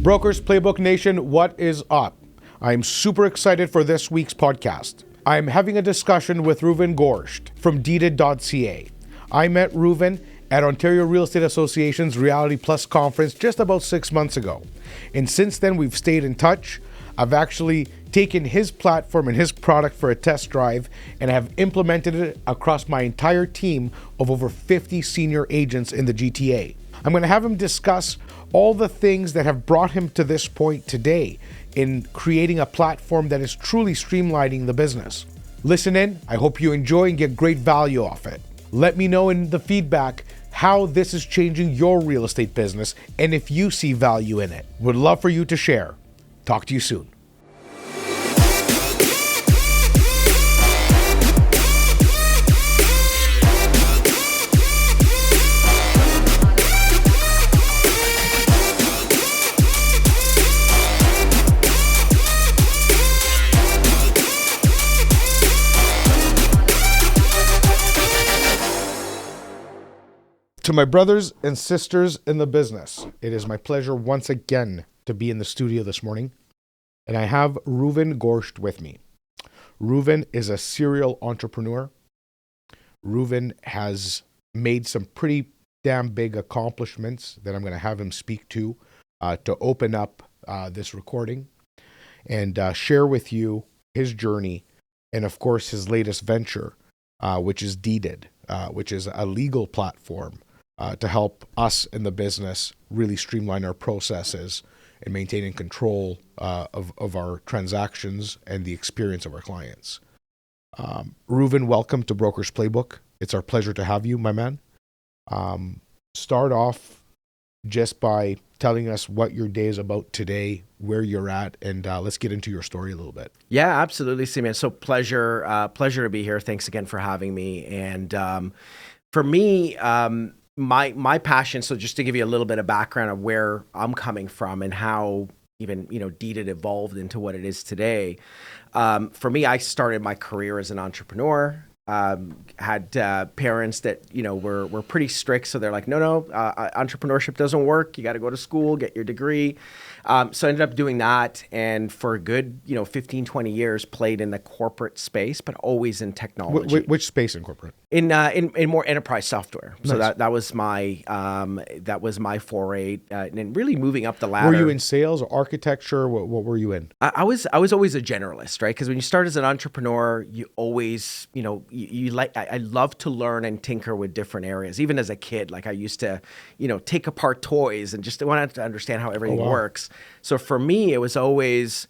Brokers Playbook Nation, what is up? I'm super excited for this week's podcast. I'm having a discussion with Reuven Gorsht from Deeded.ca. I met Reuven at Ontario Real Estate Association's Reality Plus conference just about 6 months ago. And since then, we've stayed in touch. I've actually taken his platform and his product for a test drive and have implemented it across my entire team of over 50 senior agents in the GTA. I'm going to have him discuss all the things that have brought him to this point today in creating a platform that is truly streamlining the business. Listen in. I hope you enjoy and get great value off it. Let me know in the feedback how this is changing your real estate business and if you see value in it. Would love for you to share. Talk to you soon. To my brothers and sisters in the business, it is my pleasure once again to be in the studio this morning, and I have Reuven Gorsht with me. Reuven is a serial entrepreneur. Reuven has made some pretty damn big accomplishments that I'm going to have him speak to open up this recording and share with you his journey and, of course, his latest venture, which is Deeded, which is a legal platform to help us in the business really streamline our processes and maintaining control of our transactions and the experience of our clients. Reuven, welcome to Brokers Playbook. It's our pleasure to have you, my man. Start off just by telling us what your day is about today, where you're at, and let's get into your story a little bit. Yeah, absolutely, Simeon. So pleasure to be here. Thanks again for having me. And for me, my passion, so just to give you a little bit of background of where I'm coming from and how even, Deeded evolved into what it is today. For me, I started my career as an entrepreneur, had parents that, were pretty strict. So they're like, no, entrepreneurship doesn't work. You got to go to school, get your degree. So I ended up doing that. And for a good, 15, 20 years, played in the corporate space, but always in technology. Which space in corporate? In more enterprise software. Nice. So that was my foray, and really moving up the ladder. Were you in sales or architecture? What were you in? I was always a generalist, right? Because when you start as an entrepreneur, you always, I love to learn and tinker with different areas. Even as a kid, like I used to, take apart toys and just wanted to understand how everything works. So for me, it was always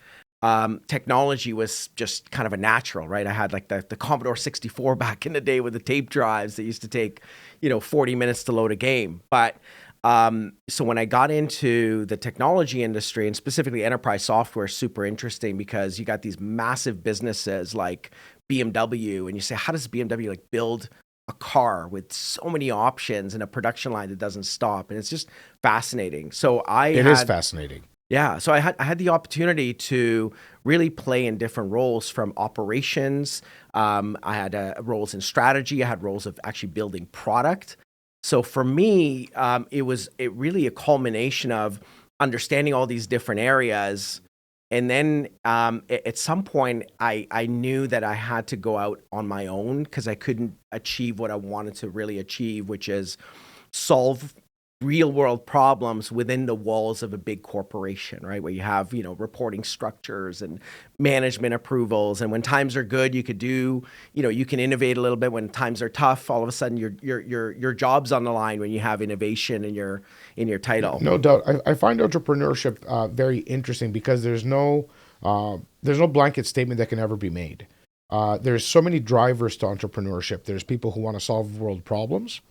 technology was just kind of a natural, right? I had like the Commodore 64 back in the day with the tape drives that used to take, 40 minutes to load a game. But so when I got into the technology industry and specifically enterprise software, super interesting because you got these massive businesses like BMW, and you say, how does BMW like build a car with so many options and a production line that doesn't stop? And it's just fascinating. So it is fascinating. Yeah. So I had the opportunity to really play in different roles from operations. I had roles in strategy. I had roles of actually building product. So for me, it was really a culmination of understanding all these different areas. And then at some point, I knew that I had to go out on my own because I couldn't achieve what I wanted to really achieve, which is solve real world problems within the walls of a big corporation, right? Where you have, reporting structures and management approvals. And when times are good, you could do, you can innovate a little bit. When times are tough, all of a sudden your job's on the line when you have innovation in your title. No doubt. I find entrepreneurship very interesting because there's no blanket statement that can ever be made. There's so many drivers to entrepreneurship. There's people who want to solve world problems.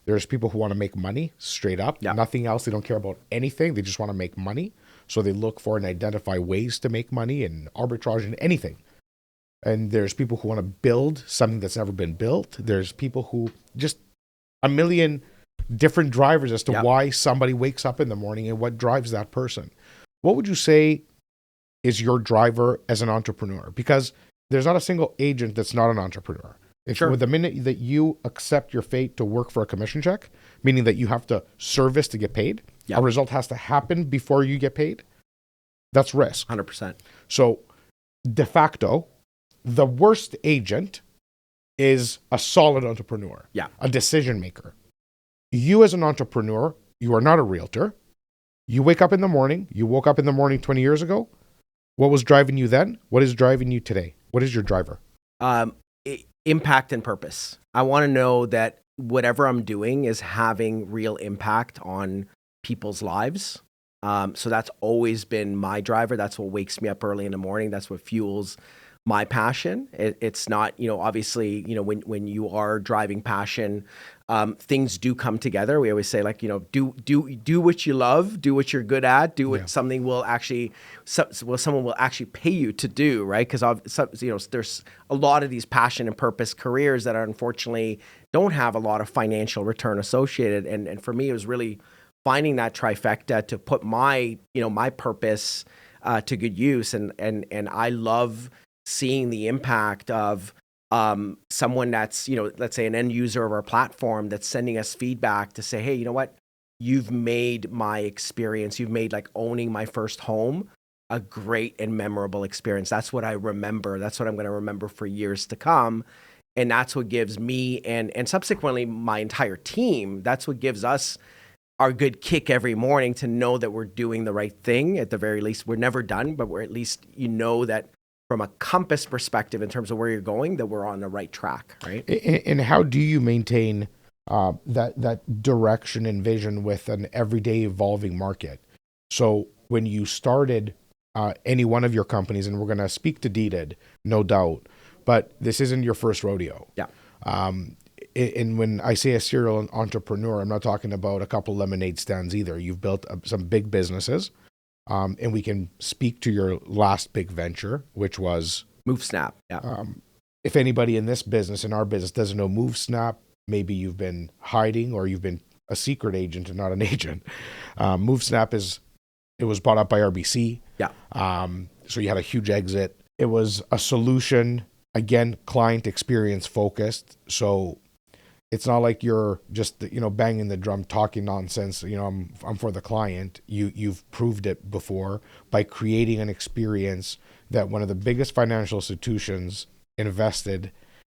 There's people who want to make money straight up, nothing else. They don't care about anything. They just want to make money. So they look for and identify ways to make money and arbitrage and anything. And there's people who want to build something that's never been built. There's people who just a million different drivers as to why somebody wakes up in the morning and what drives that person. What would you say is your driver as an entrepreneur? Because there's not a single agent that's not an entrepreneur. It's with the minute that you accept your fate to work for a commission check, meaning that you have to service to get paid, Yeah. A result has to happen before you get paid. That's risk. 100%. So de facto, the worst agent is a solid entrepreneur, Yeah. a decision maker. You as an entrepreneur, you are not a realtor. You wake up in the morning, you woke up in the morning 20 years ago. What was driving you then? What is driving you today? What is your driver? Impact and purpose. I want to know that whatever I'm doing is having real impact on people's lives. So that's always been my driver. That's what wakes me up early in the morning. That's what fuels my passion. It's not, obviously, when you are driving passion, things do come together. We always say, like, do what you love, do what you're good at, do what something will actually, someone will actually pay you to do, right? Because there's a lot of these passion and purpose careers that are unfortunately don't have a lot of financial return associated. And for me, it was really finding that trifecta to put my purpose to good use. And I love seeing the impact of someone that's, let's say an end user of our platform that's sending us feedback to say, hey, you know what? You've made my experience, you've made like owning my first home a great and memorable experience. That's what I remember. That's what I'm going to remember for years to come. And that's what gives me and subsequently my entire team, that's what gives us our good kick every morning to know that we're doing the right thing. At the very least, we're never done, but we're at least, that from a compass perspective in terms of where you're going, that we're on the right track, right? And how do you maintain that direction and vision with an everyday evolving market? So when you started any one of your companies, and we're going to speak to Deeded, no doubt, but this isn't your first rodeo. Yeah. And when I say a serial entrepreneur, I'm not talking about a couple lemonade stands either. You've built some big businesses. And we can speak to your last big venture, which was MoveSnap. Yeah. If anybody in this business, in our business, doesn't know MoveSnap, maybe you've been hiding or you've been a secret agent and not an agent. MoveSnap it was bought up by RBC. Yeah. So you had a huge exit. It was a solution, again, client experience focused. So it's not like you're just, banging the drum, talking nonsense. I'm for the client. You've proved it before by creating an experience that one of the biggest financial institutions invested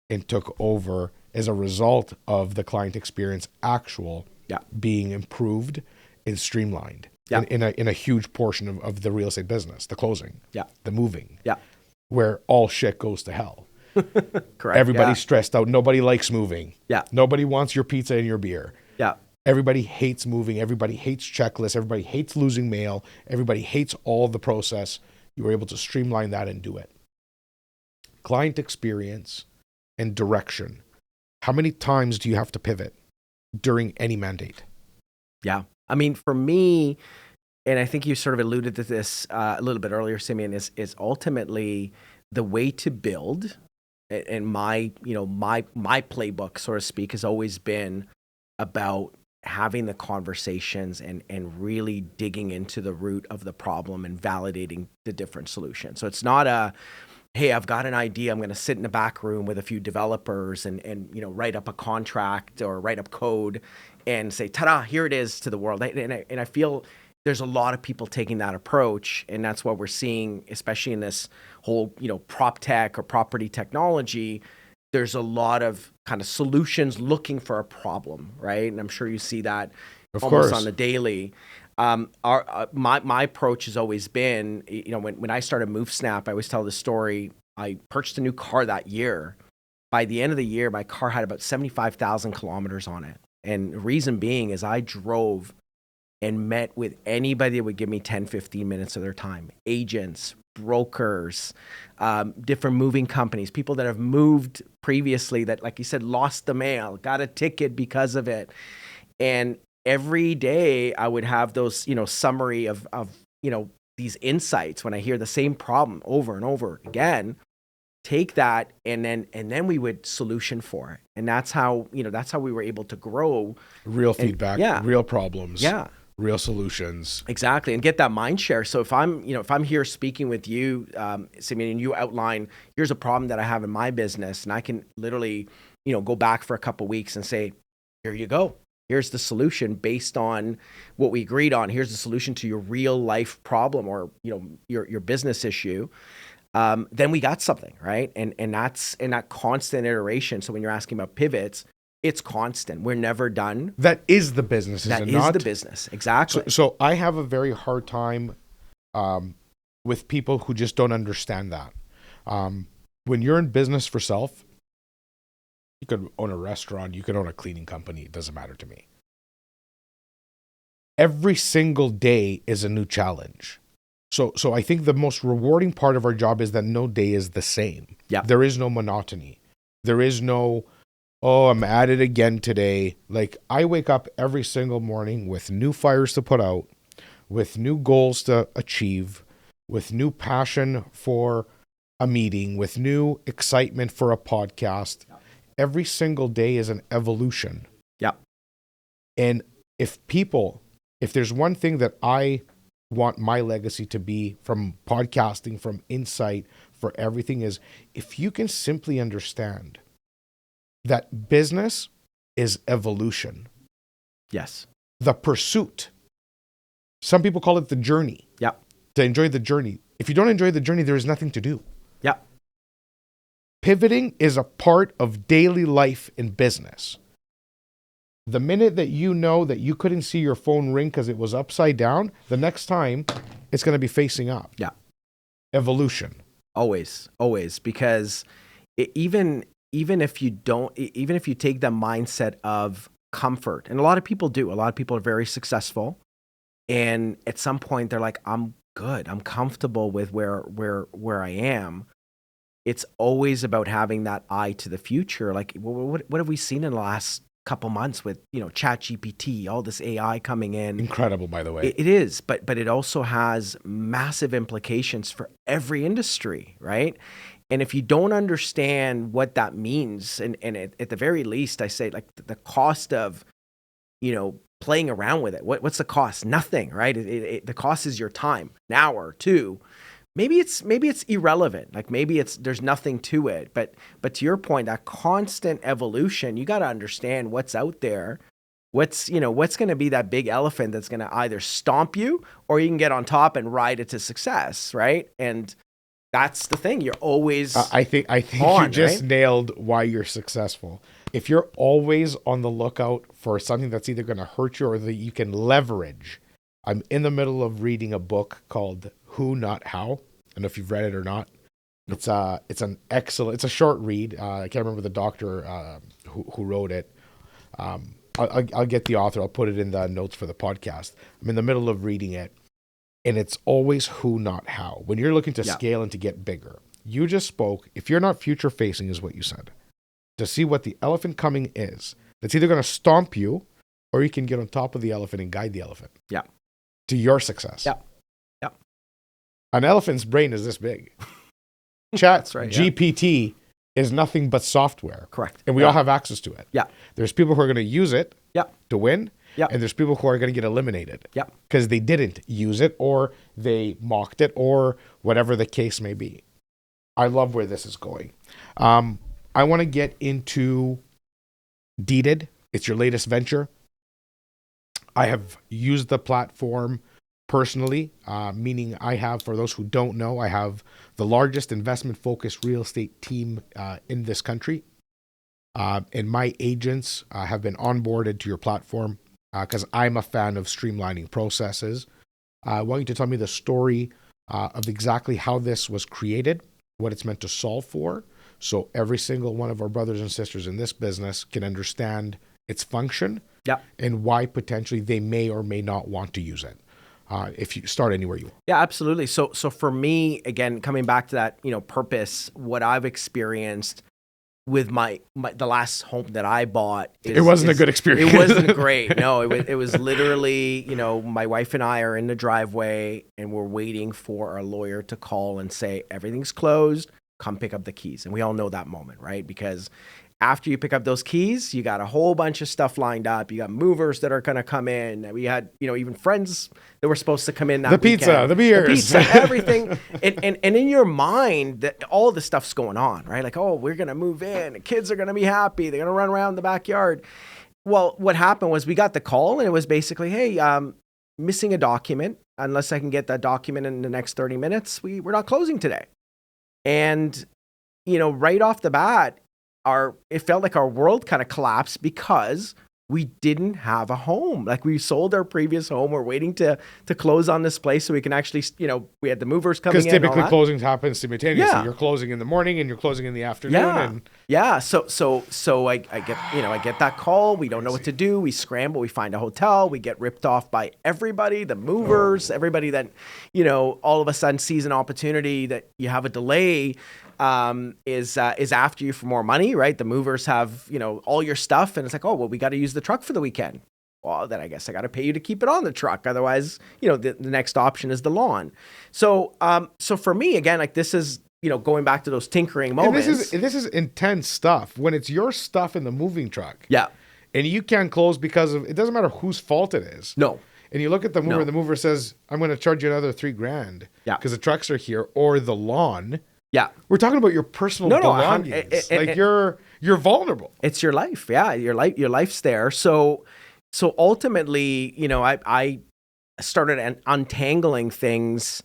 and took over as a result of the client experience being improved and streamlined in a huge portion of the real estate business, the closing, the moving, where all shit goes to hell. Correct. Everybody's stressed out. Nobody likes moving. Yeah. Nobody wants your pizza and your beer. Yeah. Everybody hates moving. Everybody hates checklists. Everybody hates losing mail. Everybody hates all the process. You were able to streamline that and do it. Client experience and direction. How many times do you have to pivot during any mandate? Yeah. I mean, for me, and I think you sort of alluded to this a little bit earlier, Simeon, is ultimately the way to build. And my playbook, so to speak, has always been about having the conversations and really digging into the root of the problem and validating the different solutions. So it's not hey, I've got an idea. I'm going to sit in the back room with a few developers and write up a contract or write up code and say, ta-da, here it is to the world. And I feel there's a lot of people taking that approach, and that's what we're seeing, especially in this whole, prop tech or property technology. There's a lot of kind of solutions looking for a problem, right? And I'm sure you see that almost on the daily. My approach has always been, when I started MoveSnap, I always tell the story. I purchased a new car that year. By the end of the year, my car had about 75,000 kilometers on it. And the reason being is I drove and met with anybody that would give me 10, 15 minutes of their time. Agents, brokers, different moving companies, people that have moved previously that, like you said, lost the mail, got a ticket because of it. And every day I would have those, summary of these insights when I hear the same problem over and over again. Take that and then we would solution for it. And that's how we were able to grow. Real feedback, real problems, real solutions. Exactly. And get that mind share. So if I'm here speaking with you, Simeon, and you outline, here's a problem that I have in my business, and I can literally, go back for a couple of weeks and say, here you go. Here's the solution based on what we agreed on. Here's the solution to your real life problem or, your business issue. Then we got something, right? And that's in that constant iteration. So when you're asking about pivots, it's constant. We're never done. That is the business, is it not? That is the business, exactly. So I have a very hard time with people who just don't understand that. When you're in business for self, you could own a restaurant, you could own a cleaning company, it doesn't matter to me. Every single day is a new challenge. So I think the most rewarding part of our job is that no day is the same. Yeah. There is no monotony. There is no, oh, I'm at it again today. Like, I wake up every single morning with new fires to put out, with new goals to achieve, with new passion for a meeting, with new excitement for a podcast. Yeah. Every single day is an evolution. Yeah. And if there's one thing that I want my legacy to be from podcasting, from insight, for everything, is if you can simply understand that business is evolution. Yes. The pursuit. Some people call it the journey. Yeah. To enjoy the journey. If you don't enjoy the journey, there is nothing to do. Yeah. Pivoting is a part of daily life in business. The minute that you know that you couldn't see your phone ring because it was upside down, the next time it's going to be facing up. Yeah. Evolution. Always, because even if you take the mindset of comfort, and a lot of people do, a lot of people are very successful, and at some point they're like, I'm good, I'm comfortable with where I am. It's always about having that eye to the future. Like, what have we seen in the last couple months with, ChatGPT, all this AI coming in? Incredible, by the way. It is, but it also has massive implications for every industry, right? And if you don't understand what that means, and at the very least, I say, like, the cost of, playing around with it. What's the cost? Nothing, right? The cost is your time, an hour, two. Maybe it's irrelevant. Like, maybe there's nothing to it. But to your point, that constant evolution, you got to understand what's out there. What's going to be that big elephant that's going to either stomp you, or you can get on top and ride it to success, right? And that's the thing. You're always I think you just nailed why you're successful. If you're always on the lookout for something that's either going to hurt you or that you can leverage. I'm in the middle of reading a book called Who Not How. I don't know if you've read it or not. It's an excellent, it's a short read. I can't remember the doctor who wrote it. I'll get the author. I'll put it in the notes for the podcast. I'm in the middle of reading it, and it's always who, not how. When you're looking to scale and to get bigger, you just spoke. If you're not future facing, is what you said, to see what the elephant coming is. That's either going to stomp you, or you can get on top of the elephant and guide the elephant. Yeah. To your success. Yeah. An elephant's brain is this big. Chat right, GPT is nothing but software. Correct. And we all have access to it. Yeah. There's people who are going to use it to win. Yeah. And there's people who are going to get eliminated. Yeah. Because they didn't use it, or they mocked it, or whatever the case may be. I love where this is going. I want to get into Deeded. It's your latest venture. I have used the platform personally, meaning I have, for those who don't know, I have the largest investment-focused real estate team in this country. And my agents have been onboarded to your platform because I'm a fan of streamlining processes. I want you to tell me the story of exactly how this was created, what it's meant to solve for, so every single one of our brothers and sisters in this business can understand its function and why potentially they may or may not want to use it. If you start anywhere you want. Yeah, absolutely. So for me, again, coming back to that, purpose, what I've experienced with the last home that I bought. It wasn't a good experience. It wasn't great. No, it was literally, my wife and I are in the driveway and we're waiting for our lawyer to call and say, everything's closed, come pick up the keys. And we all know that moment, right? Because after you pick up those keys, you got a whole bunch of stuff lined up. You got movers that are going to come in. We had, even friends that were supposed to come in that weekend. Pizza, the beers. Everything. and in your mind, that all of this stuff's going on, right? Like, oh, we're going to move in. The kids are going to be happy. They're going to run around the backyard. Well, what happened was we got the call and it was basically, hey, missing a document. Unless I can get that document in the next 30 minutes, we're not closing today. And, right off the bat, it felt like our world kind of collapsed because we didn't have a home. Like we sold our previous home. We're waiting to close on this place so we can actually, we had the movers coming in. Because typically closings happen simultaneously. Yeah. You're closing in the morning and you're closing in the afternoon. Yeah. So I get that call. We don't know what to do. We scramble. We find a hotel. We get ripped off by everybody, the movers, everybody that, all of a sudden sees an opportunity that you have a delay. Is after you for more money, right? The movers have, all your stuff and it's like, oh, well, we got to use the truck for the weekend. Well, then I guess I got to pay you to keep it on the truck. Otherwise, the next option is the lawn. So for me, again, like this is, going back to those tinkering moments. And this is intense stuff when it's your stuff in the moving truck. Yeah. And you can't close because it doesn't matter whose fault it is. No. And you look at the mover and the mover says, I'm going to charge you another $3,000. Yeah. Because the trucks are here or the lawn. Yeah. We're talking about your personal belongings. You're vulnerable. It's your life. Yeah. Your life's there. So ultimately, I started untangling things,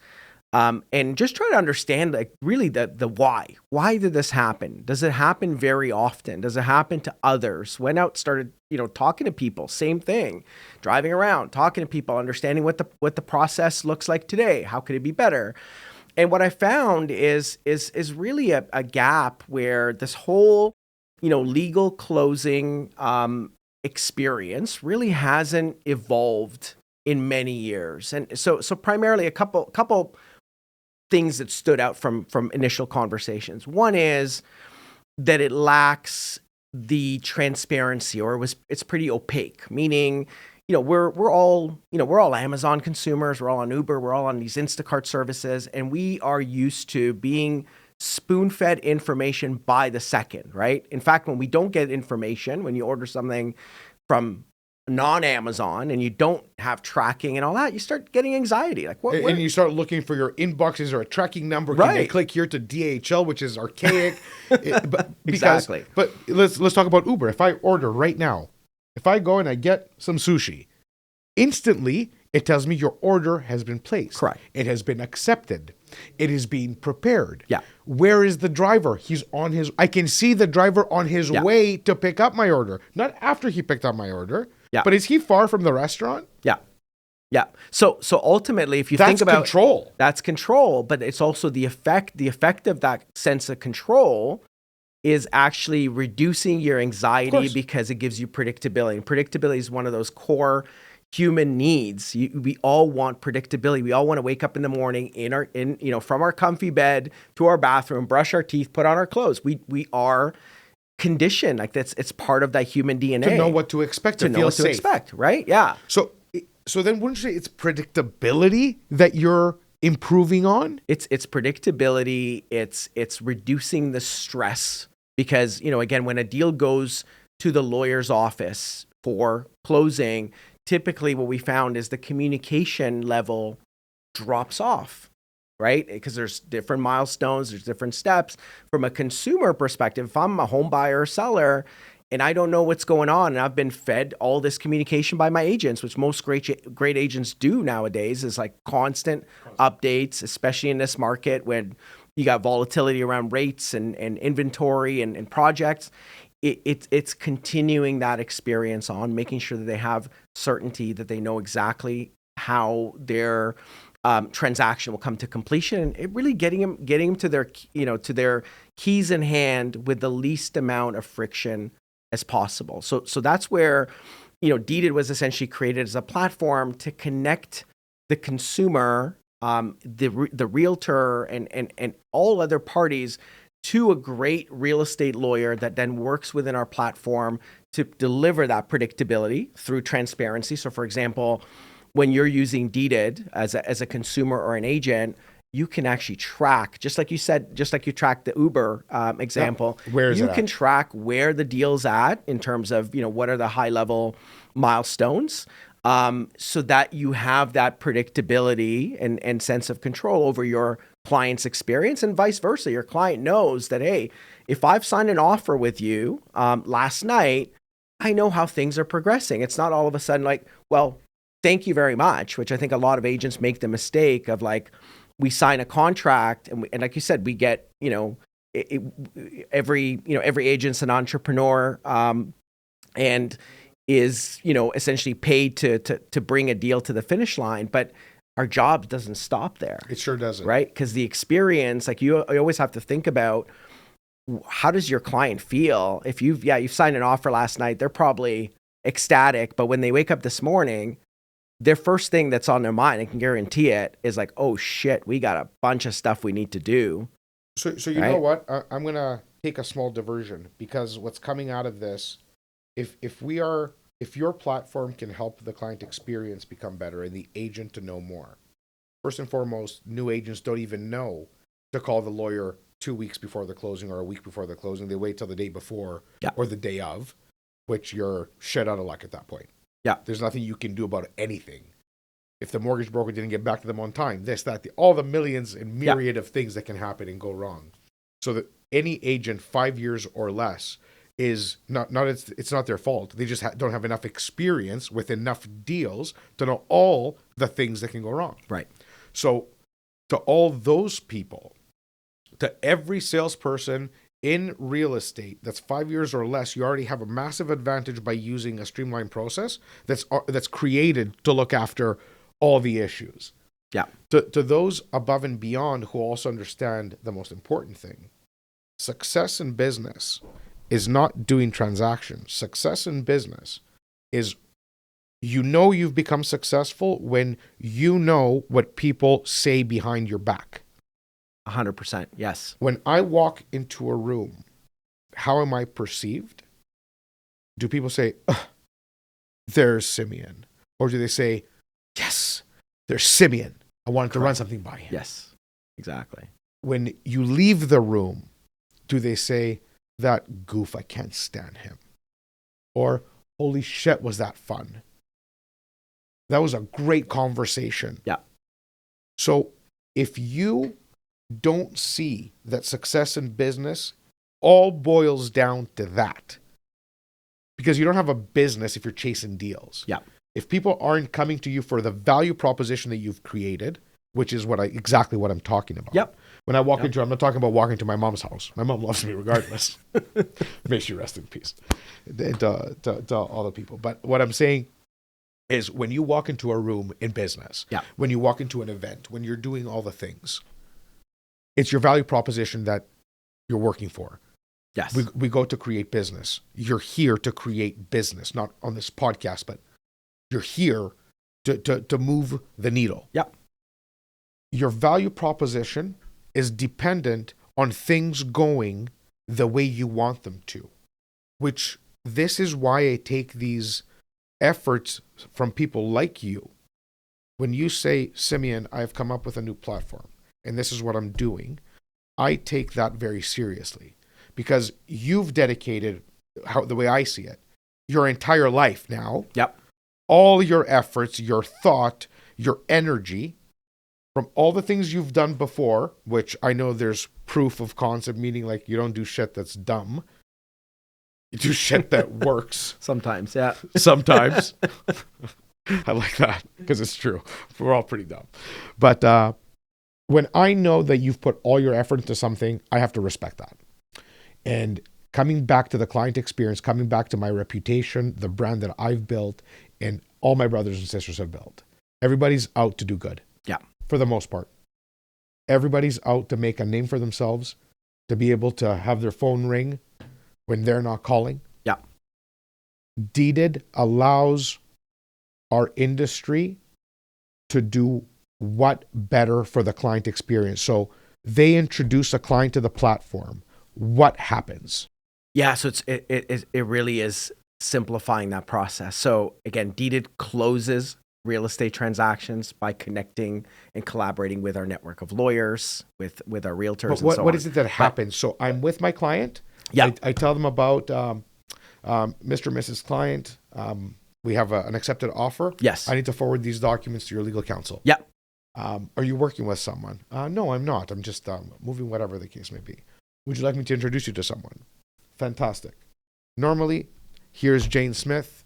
and just try to understand like really the why. Why did this happen? Does it happen very often? Does it happen to others? Went out, started, talking to people, same thing, driving around, talking to people, understanding what the process looks like today. How could it be better? And what I found is really a gap where this whole, legal closing experience really hasn't evolved in many years. And so primarily a couple things that stood out from initial conversations. One is that it lacks the transparency, or it's pretty opaque, meaning we're all Amazon consumers. We're all on Uber. We're all on these Instacart services, and we are used to being spoon-fed information by the second, right? In fact, when we don't get information, when you order something from non-Amazon and you don't have tracking and all that, you start getting anxiety. Like what? And you start looking for your inboxes or a tracking number. Right. Can they click here to DHL, which is archaic? Exactly. But let's talk about Uber. If I order right now, if I go and I get some sushi, instantly it tells me your order has been placed. Correct. It has been accepted. It is being prepared. Yeah. Where is the driver? I can see the driver on his way to pick up my order. Not after he picked up my order. Yeah. But is he far from the restaurant? Yeah. Yeah. So ultimately, if you think about control. That's control, but it's also the effect of that sense of control is actually reducing your anxiety because it gives you predictability. And predictability is one of those core human needs. We all want predictability. We all want to wake up in the morning from our comfy bed to our bathroom, brush our teeth, put on our clothes. We are conditioned like that's. It's part of that human DNA to know what to expect, to feel safe. To expect, right? Yeah. So then wouldn't you say it's predictability that you're improving on? It's predictability. It's reducing the stress because, again, when a deal goes to the lawyer's office for closing, typically what we found is the communication level drops off, right? Because there's different milestones, there's different steps. From a consumer perspective, if I'm a home buyer or seller and I don't know what's going on and I've been fed all this communication by my agents, which most great agents do nowadays, is like constant updates, especially in this market when you got volatility around rates and inventory and projects. It's continuing that experience on, making sure that they have certainty, that they know exactly how their transaction will come to completion, and it really getting them to their keys in hand with the least amount of friction as possible. So that's where Deeded was essentially created as a platform to connect the consumer, the realtor, and all other parties to a great real estate lawyer that then works within our platform to deliver that predictability through transparency. So, for example, when you're using Deeded as a consumer or an agent, you can actually track, just like you said, just like you tracked the Uber example. Yep. Where is you it can at? track where the deal's at in terms of what are the high level milestones, so that you have that predictability and sense of control over your client's experience, and vice versa. Your client knows that, hey, if I've signed an offer with you last night, I know how things are progressing. It's not all of a sudden like, well, thank you very much, which I think a lot of agents make the mistake of like, we sign a contract and like you said, we get, every agent's an entrepreneur, and is, essentially paid to bring a deal to the finish line. But our job doesn't stop there. It sure doesn't. Right? Because the experience, like you always have to think about, how does your client feel? If you've signed an offer last night, they're probably ecstatic, but when they wake up this morning, their first thing that's on their mind, I can guarantee it, is like, oh shit, we got a bunch of stuff we need to do. So you know what? I'm going to take a small diversion, because what's coming out of this, if your platform can help the client experience become better and the agent to know more. First and foremost, new agents don't even know to call the lawyer 2 weeks before the closing or a week before the closing. They wait till the day before or the day of, which you're shit out of luck at that point. Yeah. There's nothing you can do about anything. If the mortgage broker didn't get back to them on time, this, that, all the millions and myriad of things that can happen and go wrong. So that any agent 5 years or less is it's not their fault. They just don't have enough experience with enough deals to know all the things that can go wrong. Right. So to all those people, to every salesperson in real estate that's 5 years or less, you already have a massive advantage by using a streamlined process that's created to look after all the issues. Yeah. To those above and beyond who also understand the most important thing, success in business is not doing transactions. Success in business is, you've become successful when you know what people say behind your back. 100%. Yes. When I walk into a room, how am I perceived? Do people say, there's Simeon? Or do they say, yes, there's Simeon. I wanted to run something by him. Yes, exactly. When you leave the room, do they say, that goof, I can't stand him? Or, holy shit, was that fun? That was a great conversation. Yeah. So if you don't see that success in business all boils down to that, because you don't have a business if you're chasing deals. Yeah. If people aren't coming to you for the value proposition that you've created, which is exactly what I'm talking about. Yep. When I walk into, I'm not talking about walking to my mom's house. My mom loves me regardless. May she rest in peace. To all the people. But what I'm saying is, when you walk into a room in business, when you walk into an event, when you're doing all the things, it's your value proposition that you're working for. Yes. We go to create business. You're here to create business, not on this podcast, but you're here to move the needle. Yep. Your value proposition is dependent on things going the way you want them to, which this is why I take these efforts from people like you. When you say, Simeon, I've come up with a new platform and this is what I'm doing, I take that very seriously, because you've dedicated, the way I see it, your entire life now. Yep. All your efforts, your thought, your energy, from all the things you've done before, which I know there's proof of concept, meaning like you don't do shit that's dumb. You do shit that works. Sometimes, yeah. Sometimes. I like that because it's true. We're all pretty dumb. But when I know that you've put all your effort into something, I have to respect that. And coming back to the client experience, coming back to my reputation, the brand that I've built and all my brothers and sisters have built, everybody's out to do good. Yeah. For the most part. Everybody's out to make a name for themselves, to be able to have their phone ring when they're not calling. Yeah. Deeded allows our industry to do what better for the client experience. So they introduce a client to the platform. What happens? Yeah, so it really is simplifying that process. So again, Deeded closes real estate transactions by connecting and collaborating with our network of lawyers, with our realtors. But what is it that happens? So I'm with my client. Yeah. I tell them about Mr. and Mrs. Client. We have an accepted offer. Yes. I need to forward these documents to your legal counsel. Yeah. Are you working with someone? No, I'm not. I'm just moving, whatever the case may be. Would you like me to introduce you to someone? Fantastic. Normally, here's Jane Smith.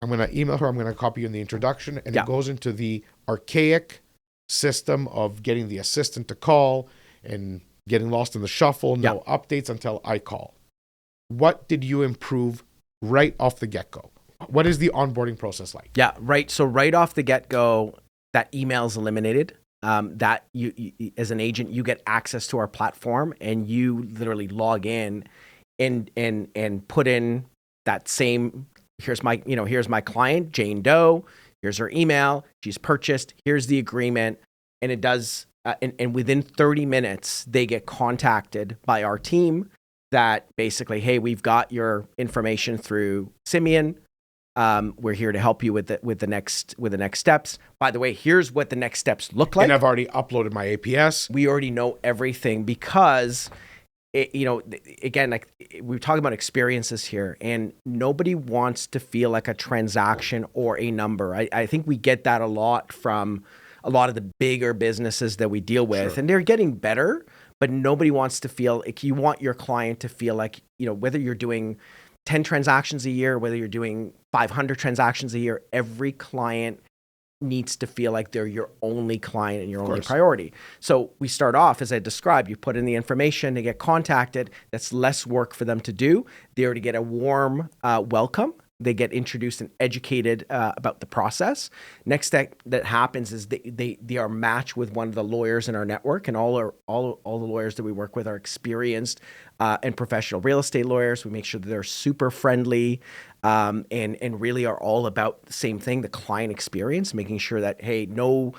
I'm going to email her. I'm going to copy you in the introduction. And it goes into the archaic system of getting the assistant to call and getting lost in the shuffle. No updates until I call. What did you improve right off the get-go? What is the onboarding process like? Yeah, right. So right off the get-go, that email is eliminated. That you as an agent, you get access to our platform and you literally log in and put in that same, here's my client, Jane Doe, here's her email, she's purchased, here's the agreement. And it does, and within 30 minutes, they get contacted by our team that basically, hey, we've got your information through Simeon. We're here to help you with the next steps. By the way, here's what the next steps look like. And I've already uploaded my APS. We already know everything because, again, like we're talking about experiences here, and nobody wants to feel like a transaction or a number. I think we get that a lot from a lot of the bigger businesses that we deal with, and they're getting better, but nobody wants to feel like, you want your client to feel like, whether you're doing 10 transactions a year, whether you're doing 500 transactions a year, every client needs to feel like they're your only client and your only priority. So we start off, as I described, you put in the information, they get contacted. That's less work for them to do. They already get a warm welcome. They get introduced and educated about the process. Next step that happens is they are matched with one of the lawyers in our network, and all the lawyers that we work with are experienced and professional real estate lawyers. We make sure that they're super friendly and really are all about the same thing, the client experience, making sure that, hey, no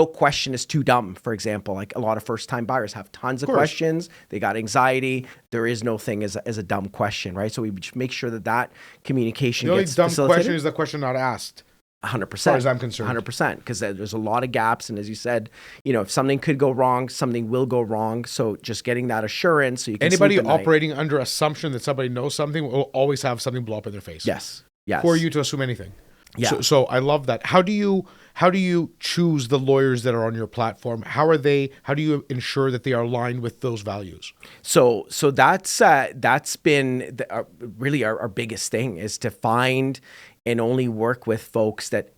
question is too dumb. For example, like a lot of first-time buyers have tons of questions. They got anxiety. There is no thing as a dumb question, right? So we just make sure that communication gets facilitated. The only dumb question is the question not asked. 100%. As far as I'm concerned. 100%. Because there's a lot of gaps. And as you said, if something could go wrong, something will go wrong. So just getting that assurance so you can Anybody operating under assumption that somebody knows something will always have something blow up in their face. Yes. Who are you to assume anything? Yeah. So I love that. How do you choose the lawyers that are on your platform? How do you ensure that they are aligned with those values? So that's been really our biggest thing, is to find and only work with folks that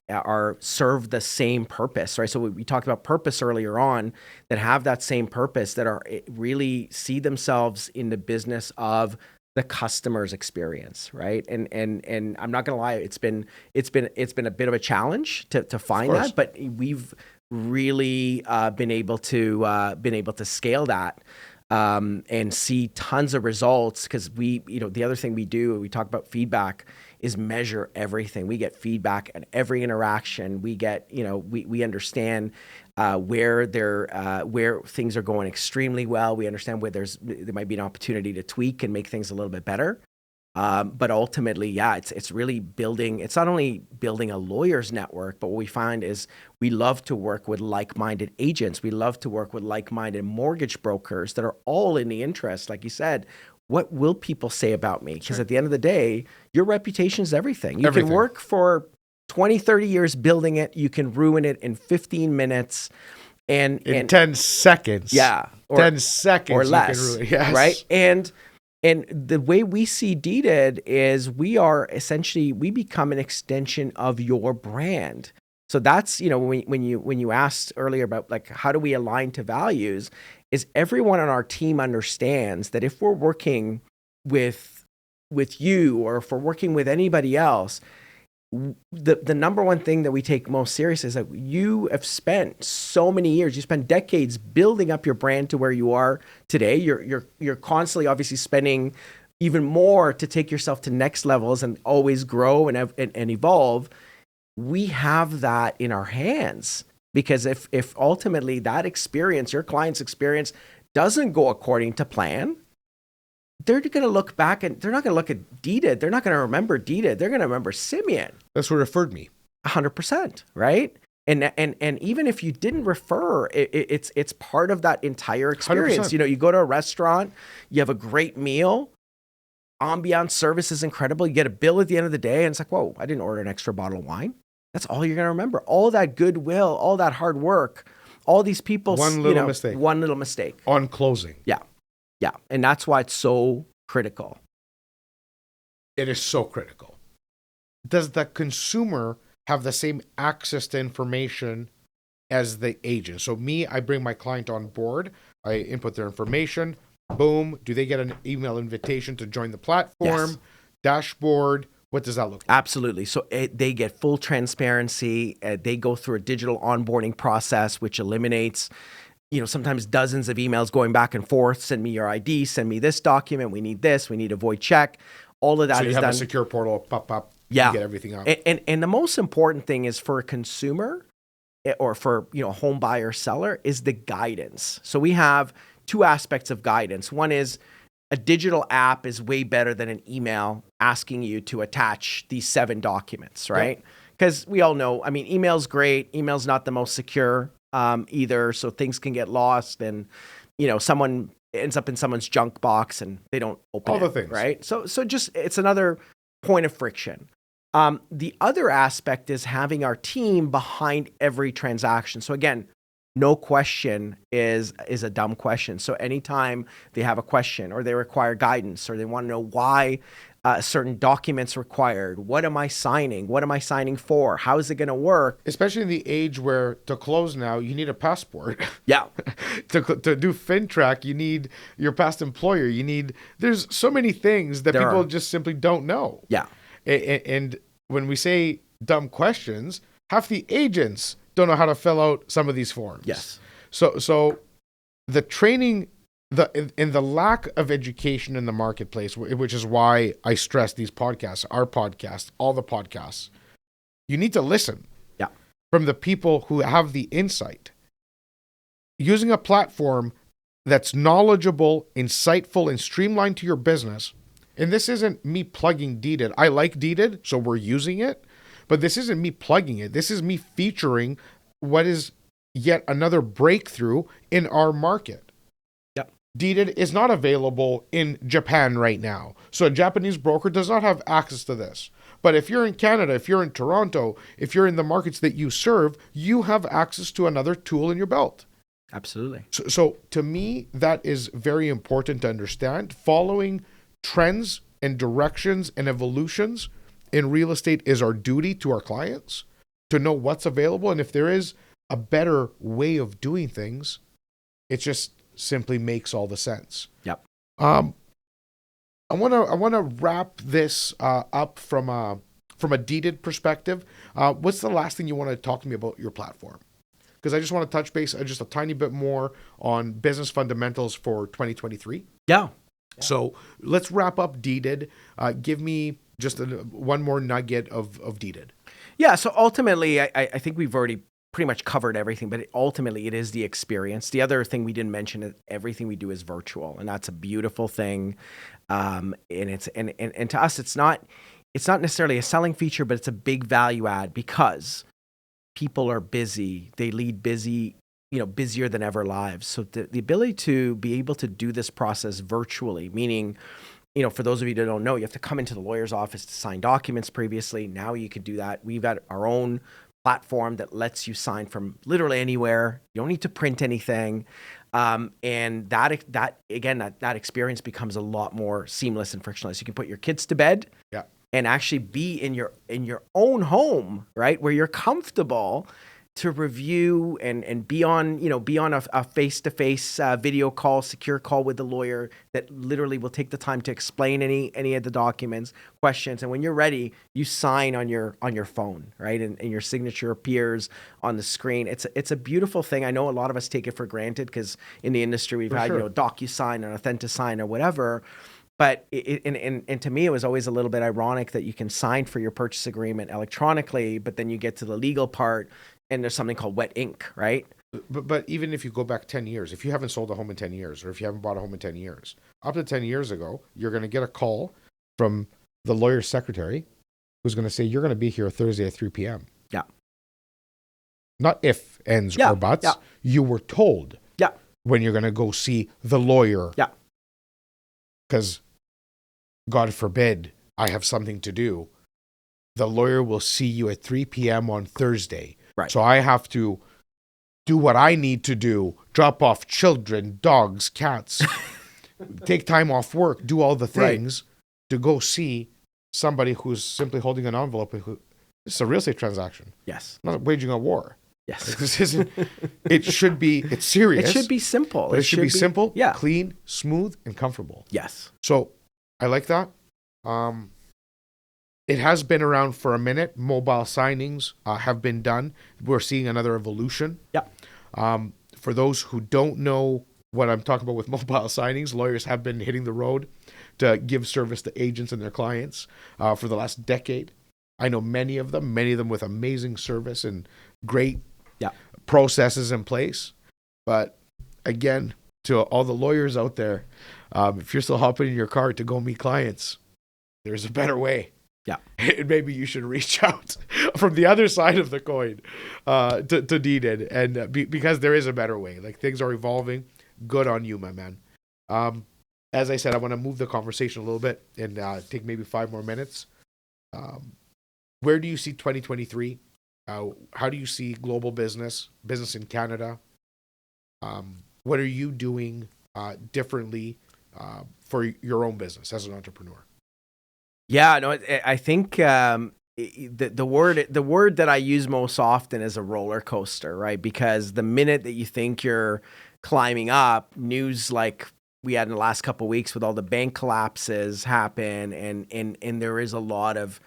serve the same purpose, right? So we talked about purpose earlier on, that have that same purpose, that are really see themselves in the business of the customer's experience, right? And I'm not gonna lie, it's been a bit of a challenge to find that, but we've really been able to scale that and see tons of results, because the other thing we talk about feedback, is measure everything. We get feedback at every interaction. We get, we understand where things are going extremely well. We understand where there might be an opportunity to tweak and make things a little bit better. But ultimately, it's really building. It's not only building a lawyer's network, but what we find is we love to work with like-minded agents. We love to work with like-minded mortgage brokers that are all in the interest, like you said. What will people say about me? Because at the end of the day, your reputation is everything. You can work for 20, 30 years building it. You can ruin it in 15 minutes. And 10 seconds. Yeah. 10 seconds. Or less. You can ruin it. Yes. Right? And the way we see Deeded is we become an extension of your brand. So that's, when you asked earlier about like, how do we align to values, is everyone on our team understands that if we're working with you, or if we're working with anybody else, the number one thing that we take most seriously is that you have spent so many years, you spent decades building up your brand to where you are today. You're constantly obviously spending even more to take yourself to next levels and always grow and evolve. We have that in our hands, because if ultimately that experience, your client's experience, doesn't go according to plan, they're going to look back and they're not going to look at Deeded. They're not going to remember Deeded. They're going to remember Simeon. That's what referred me. 100%, right? And even if you didn't refer, it's part of that entire experience. 100%. You go to a restaurant, you have a great meal, ambiance, service is incredible. You get a bill at the end of the day, and it's like, whoa, I didn't order an extra bottle of wine. That's all you're going to remember. All that goodwill, all that hard work, all these people. One little mistake. One little mistake. On closing. Yeah. Yeah. And that's why it's so critical. It is so critical. Does the consumer have the same access to information as the agent? So me, I bring my client on board. I input their information. Boom. Do they get an email invitation to join the platform? Yes. Dashboard? What does that look like? Absolutely. So they get full transparency. They go through a digital onboarding process, which eliminates, sometimes dozens of emails going back and forth. Send me your ID. Send me this document. We need this. We need a void check. All of that So is you have done. a secure portal, pop, Yeah. you get everything out. And the most important thing is for a consumer or for, a home buyer seller is the guidance. So we have two aspects of guidance. One is a digital app is way better than an email asking you to attach these 7 documents, right? Because we all know, email's great. Email's not the most secure either. So things can get lost and, someone ends up in someone's junk box and they don't open All it, the things. right? So just, it's another point of friction. The other aspect is having our team behind every transaction. So again, no question is a dumb question. So anytime they have a question or they require guidance or they want to know why certain documents required, what am I signing? What am I signing for? How is it going to work? Especially in the age where to close now, you need a passport. Yeah. to do FinTrack, you need your past employer. There's so many things that people just simply don't know. Yeah. And when we say dumb questions, half the agents don't know how to fill out some of these forms. Yes. So the training, the lack of education in the marketplace, which is why I stress these podcasts, our podcast, all the podcasts, you need to listen. Yeah. From the people who have the insight. Using a platform that's knowledgeable, insightful, and streamlined to your business. And this isn't me plugging Deeded. I like Deeded, so we're using it. But this isn't me plugging it. This is me featuring what is yet another breakthrough in our market. Yep. Deeded is not available in Japan right now. So a Japanese broker does not have access to this. But if you're in Canada, if you're in Toronto, if you're in the markets that you serve, you have access to another tool in your belt. Absolutely. So to me, that is very important to understand. Following trends and directions and evolutions in real estate is our duty to our clients to know what's available. And if there is a better way of doing things, it just simply makes all the sense. Yep. I want to wrap this up from a Deeded perspective. What's the last thing you want to talk to me about your platform? Because I just want to touch base just a tiny bit more on business fundamentals for 2023. Yeah. So let's wrap up Deeded. Give me just one more nugget of Deeded. Yeah. So ultimately, I think we've already pretty much covered everything, but ultimately it is the experience. The other thing we didn't mention is everything we do is virtual, and that's a beautiful thing. And to us, it's not necessarily a selling feature, but it's a big value add because people are busy. They lead busy, busier than ever lives. So the ability to be able to do this process virtually, meaning, for those of you that don't know, you have to come into the lawyer's office to sign documents previously. Now you could do that. We've got our own platform that lets you sign from literally anywhere. You don't need to print anything. And that experience becomes a lot more seamless and frictionless. You can put your kids to bed. Yeah. And actually be in your own home, right, where you're comfortable to review and be on a face-to-face video call, secure call with the lawyer that literally will take the time to explain any of the documents, questions, and when you're ready, you sign on your phone, right, and your signature appears on the screen. It's a beautiful thing. I know a lot of us take it for granted because in the industry we've had DocuSign and AuthentiSign or whatever. But and to me, it was always a little bit ironic that you can sign for your purchase agreement electronically, but then you get to the legal part and there's something called wet ink, right? But even if you go back 10 years, if you haven't sold a home in 10 years, or if you haven't bought a home in 10 years, up to 10 years ago, you're going to get a call from the lawyer's secretary who's going to say, you're going to be here Thursday at 3 p.m. Yeah. Not if, ands, or buts. Yeah. You were told Yeah. when you're going to go see the lawyer. Yeah. Because God forbid I have something to do. The lawyer will see you at 3 p.m. on Thursday. Right. So I have to do what I need to do, drop off children, dogs, cats, take time off work, do all the things to go see somebody who's simply holding an envelope. It's a real estate transaction. Yes. I'm not waging a war. Yes. Like, this isn't. It's serious. It should be simple. But it should be simple, yeah. clean, smooth, and comfortable. Yes. So I like that. It has been around for a minute. Mobile signings have been done. We're seeing another evolution. Yeah. For those who don't know what I'm talking about with mobile signings, lawyers have been hitting the road to give service to agents and their clients for the last decade. I know many of them with amazing service and great processes in place. But again, to all the lawyers out there, if you're still hopping in your car to go meet clients, there's a better way. Yeah. And maybe you should reach out from the other side of the coin to Deeded. And because there is a better way. Like, things are evolving. Good on you, my man. As I said, I want to move the conversation a little bit and take maybe 5 more minutes. Where do you see 2023? How do you see global business in Canada? What are you doing differently for your own business as an entrepreneur? Yeah, no, I think the word that I use most often is a roller coaster, right? Because the minute that you think you're climbing up, news like we had in the last couple of weeks with all the bank collapses happen, and there is a lot of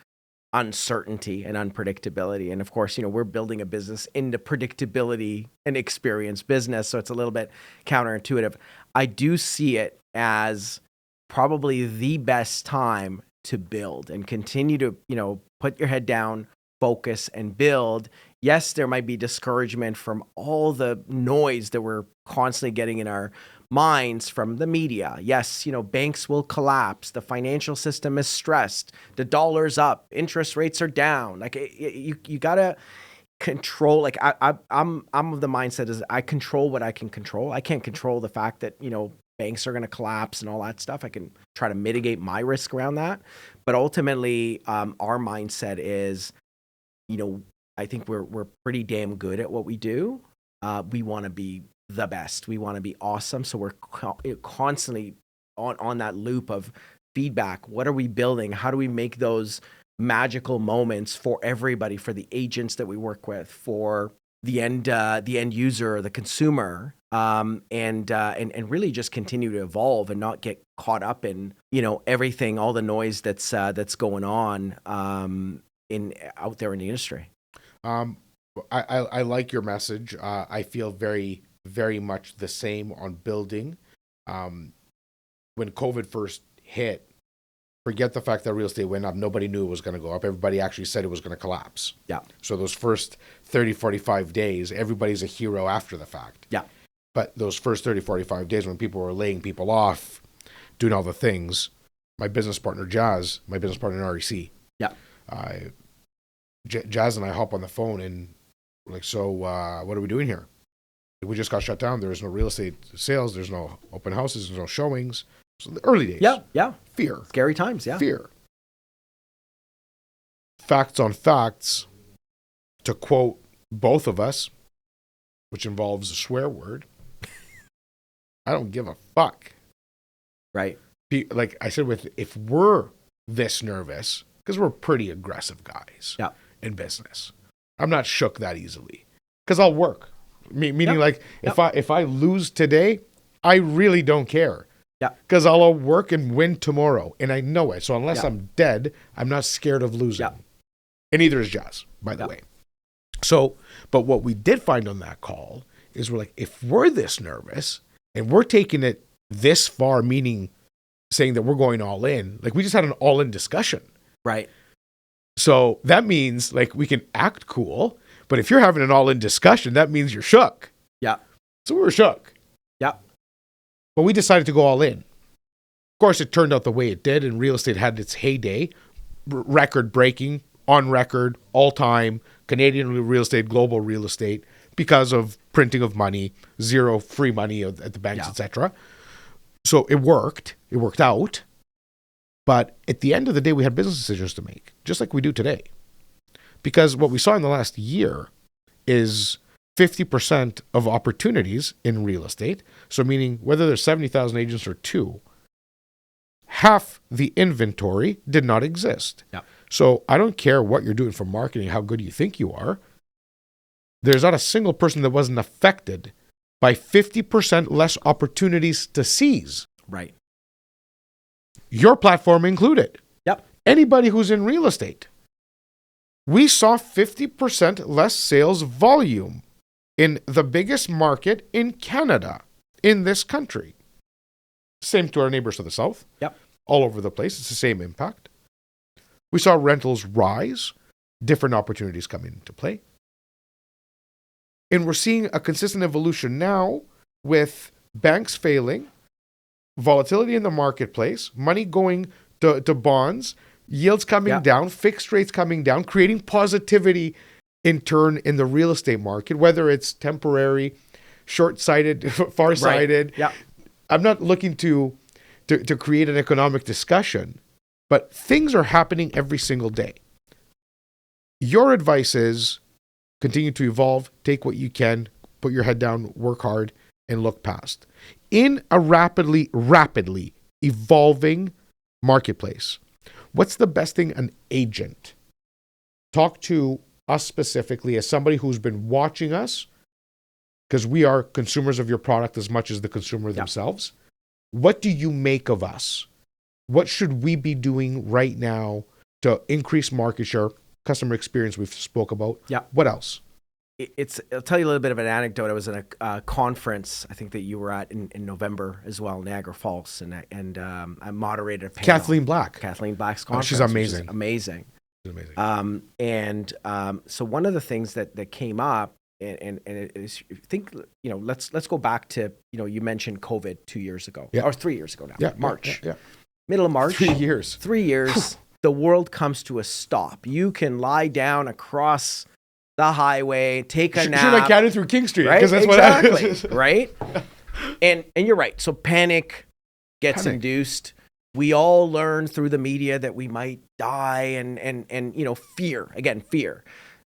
uncertainty and unpredictability. And of course, we're building a business into predictability and experience business, so it's a little bit counterintuitive. I do see it as probably the best time to build and continue to, put your head down, focus, and build. Yes, there might be discouragement from all the noise that we're constantly getting in our minds from the media. Yes, banks will collapse. The financial system is stressed. The dollar's up. Interest rates are down. Like, you gotta control. Like, I'm of the mindset is I control what I can control. I can't control the fact that banks are going to collapse and all that stuff. I can try to mitigate my risk around that. But ultimately, our mindset is, I think we're pretty damn good at what we do. We want to be the best. We want to be awesome. So we're constantly on that loop of feedback. What are we building? How do we make those magical moments for everybody, for the agents that we work with, for the end user, the consumer, and really just continue to evolve and not get caught up in everything, all the noise that's going on out there in the industry. I like your message. I feel very, very much the same on building. When COVID first hit, forget the fact that real estate went up. Nobody knew it was going to go up. Everybody actually said it was going to collapse. Yeah. So those first 30, 45 days, everybody's a hero after the fact. Yeah. But those first 30, 45 days when people were laying people off, doing all the things, my business partner, Jazz, my business partner in REC. Yeah. Jazz and I hop on the phone and we're like, so what are we doing here? We just got shut down. There's no real estate sales. There's no open houses. There's no showings. So the early days. Yeah. Fear. Scary times, yeah. Fear. Facts on facts, to quote both of us, which involves a swear word, I don't give a fuck. Right. Like I said, if we're this nervous, because we're pretty aggressive guys in business, I'm not shook that easily because I'll work. Meaning like if I lose today, I really don't care. Yeah. Because I'll work and win tomorrow. And I know it. So unless I'm dead, I'm not scared of losing. Yeah. And neither is Jazz, by the way. So, but what we did find on that call is we're like, if we're this nervous and we're taking it this far, meaning saying that we're going all in, like we just had an all in discussion. Right. So that means like we can act cool, but if you're having an all in discussion, that means you're shook. Yeah. So we were shook. Yeah. But we decided to go all in. Of course, it turned out the way it did, and real estate had its heyday, record-breaking, on record, all-time, Canadian real estate, global real estate, because of printing of money, zero free money at the banks, etc. So it worked. It worked out. But at the end of the day, we had business decisions to make, just like we do today. Because what we saw in the last year is 50% of opportunities in real estate, so meaning whether there's 70,000 agents or 2, half the inventory did not exist. Yep. So I don't care what you're doing for marketing, how good you think you are. There's not a single person that wasn't affected by 50% less opportunities to seize. Right. Your platform included. Yep. Anybody who's in real estate. We saw 50% less sales volume in the biggest market in Canada, in this country. Same to our neighbors to the south. Yep. All over the place. It's the same impact. We saw rentals rise, different opportunities come into play. And we're seeing a consistent evolution now with banks failing, volatility in the marketplace, money going to bonds, yields coming down, fixed rates coming down, creating positivity in turn in the real estate market, whether it's temporary, short-sighted, far-sighted. Right. I'm not looking to create an economic discussion, but things are happening every single day. Your advice is continue to evolve, take what you can, put your head down, work hard, and look past. In a rapidly evolving marketplace, what's the best thing an agent? Talk to us specifically as somebody who's been watching us, because we are consumers of your product as much as the consumer themselves. What do you make of us? What should we be doing right now to increase market share, customer experience we've spoke about? Yeah. What else? I'll tell you a little bit of an anecdote. I was at a conference, I think that you were at in November as well, Niagara Falls, and I moderated a panel. Kathleen Black's conference. She's amazing. Amazing. She's amazing. So one of the things that came up, and it is, let's go back to, you mentioned COVID 2 years ago, or 3 years ago now, March. Middle of March. 3 years. 3 years, the world comes to a stop. You can lie down across the highway, take a nap. Shoot like Canada through King Street. Right? That's exactly. What right? And you're right. So panic gets induced. We all learn through the media that we might die and fear. Again, fear.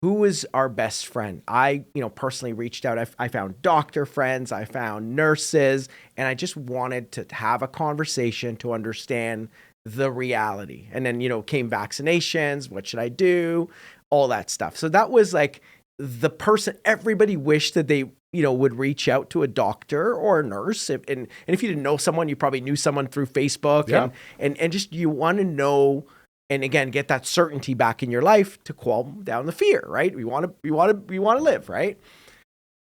Who is our best friend? I, personally reached out. I found doctor friends. I found nurses. And I just wanted to have a conversation to understand the reality. And then, came vaccinations. What should I do? All that stuff. So that was like the person, everybody wished that they, would reach out to a doctor or a nurse. And if you didn't know someone, you probably knew someone through Facebook. Yeah. And just, you want to know, and again, get that certainty back in your life to calm down the fear, right? We want to live, right?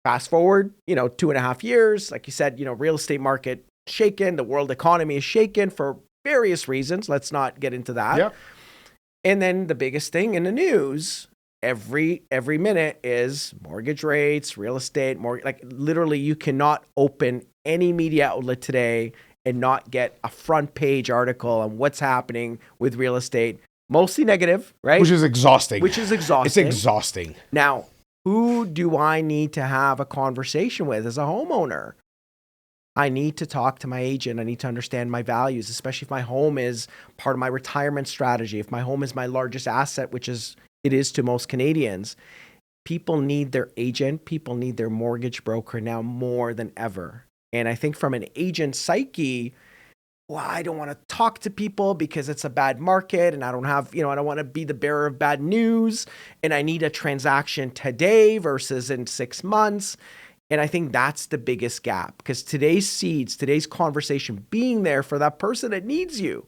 Fast forward, 2.5 years, like you said, real estate market shaken. The world economy is shaken for various reasons. Let's not get into that. Yeah. And then the biggest thing in the news every minute is mortgage rates, real estate, like literally you cannot open any media outlet today and not get a front page article on what's happening with real estate. Mostly negative, right? Which is exhausting. It's exhausting. Now, who do I need to have a conversation with as a homeowner? I need to talk to my agent. I need to understand my values, especially if my home is part of my retirement strategy. If my home is my largest asset, which it is to most Canadians, people need their agent. People need their mortgage broker now more than ever. And I think from an agent psyche, I don't want to talk to people because it's a bad market and I don't have, I don't want to be the bearer of bad news and I need a transaction today versus in 6 months. And I think that's the biggest gap because today's conversation, being there for that person that needs you,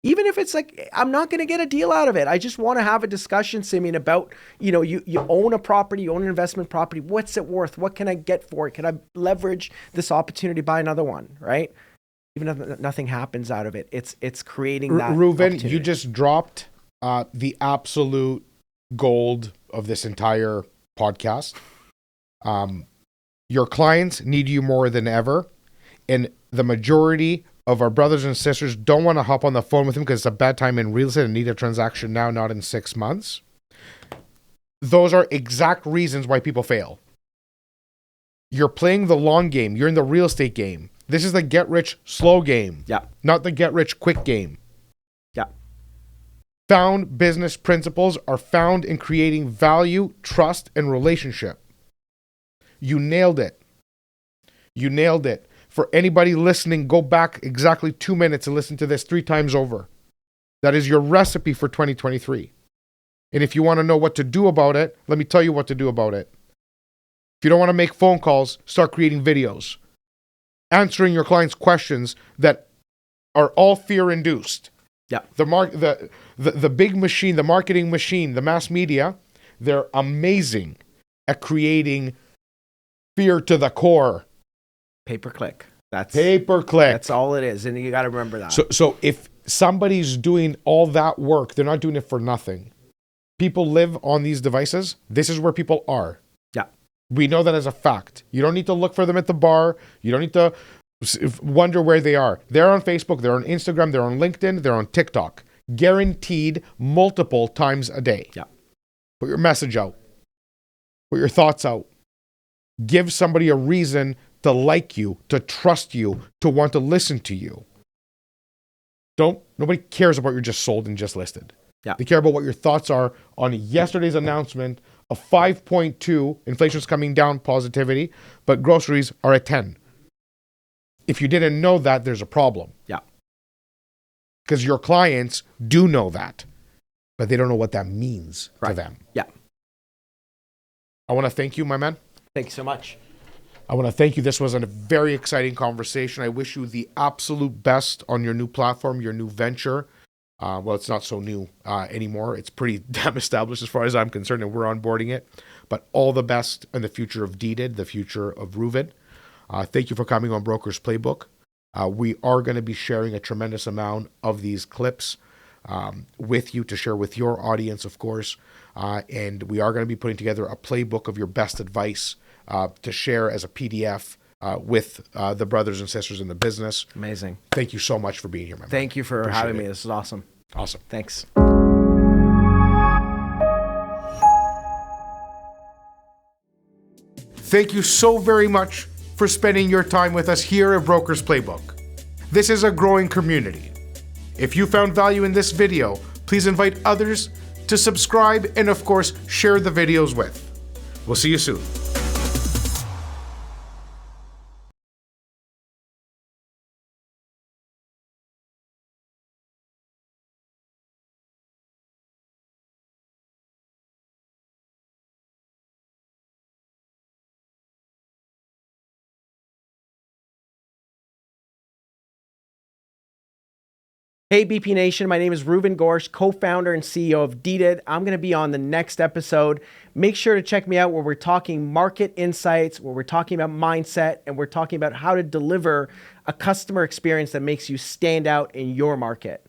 even if it's like, I'm not going to get a deal out of it. I just want to have a discussion, Simeon, about, you own a property, you own an investment property. What's it worth? What can I get for it? Can I leverage this opportunity to buy another one? Right? Even if nothing happens out of it, it's creating that. Reuven, you just dropped the absolute gold of this entire podcast. Your clients need you more than ever. And the majority of our brothers and sisters don't want to hop on the phone with him because it's a bad time in real estate and need a transaction now, not in 6 months. Those are exact reasons why people fail. You're playing the long game. You're in the real estate game. This is the get rich slow game. Yeah. Not the get rich quick game. Yeah. Sound business principles are found in creating value, trust, and relationship. You nailed it. For anybody listening, go back exactly 2 minutes and listen to this 3 times over. That is your recipe for 2023. And if you want to know what to do about it, let me tell you what to do about it. If you don't want to make phone calls, start creating videos. Answering your clients' questions that are all fear-induced. Yeah. The big machine, the marketing machine, the mass media, they're amazing at creating fear to the core. Pay-per-click. Pay-per-click. That's all it is, and you got to remember that. So if somebody's doing all that work, they're not doing it for nothing. People live on these devices. This is where people are. Yeah. We know that as a fact. You don't need to look for them at the bar. You don't need to wonder where they are. They're on Facebook, they're on Instagram, they're on LinkedIn, they're on TikTok. Guaranteed multiple times a day. Yeah. Put your message out. Put your thoughts out. Give somebody a reason to like you, to trust you, to want to listen to you. Nobody cares about what you're just sold and just listed. Yeah. They care about what your thoughts are on yesterday's announcement of 5.2, inflation's coming down, positivity, but groceries are at 10. If you didn't know that, there's a problem. Yeah. Because your clients do know that, but they don't know what that means to them. Yeah. I want to thank you, my man. Thank you so much. I want to thank you. This was a very exciting conversation. I wish you the absolute best on your new platform, your new venture. Well, it's not so new anymore. It's pretty damn established as far as I'm concerned, and we're onboarding it. But all the best in the future of Deeded, the future of Reuven. Thank you for coming on Broker's Playbook. We are going to be sharing a tremendous amount of these clips with you to share with your audience, of course. And we are going to be putting together a playbook of your best advice to share as a PDF with the brothers and sisters in the business. Amazing. Thank you so much for being here, my man. Thank you for having me. This is awesome. Awesome. Thanks. Thank you so very much for spending your time with us here at Broker's Playbook. This is a growing community. If you found value in this video, please invite others to subscribe and, of course, share the videos with. We'll see you soon. Hey, BP Nation, my name is Reuven Gorsht, co-founder and CEO of Deeded. I'm going to be on the next episode. Make sure to check me out where we're talking market insights, where we're talking about mindset, and we're talking about how to deliver a customer experience that makes you stand out in your market.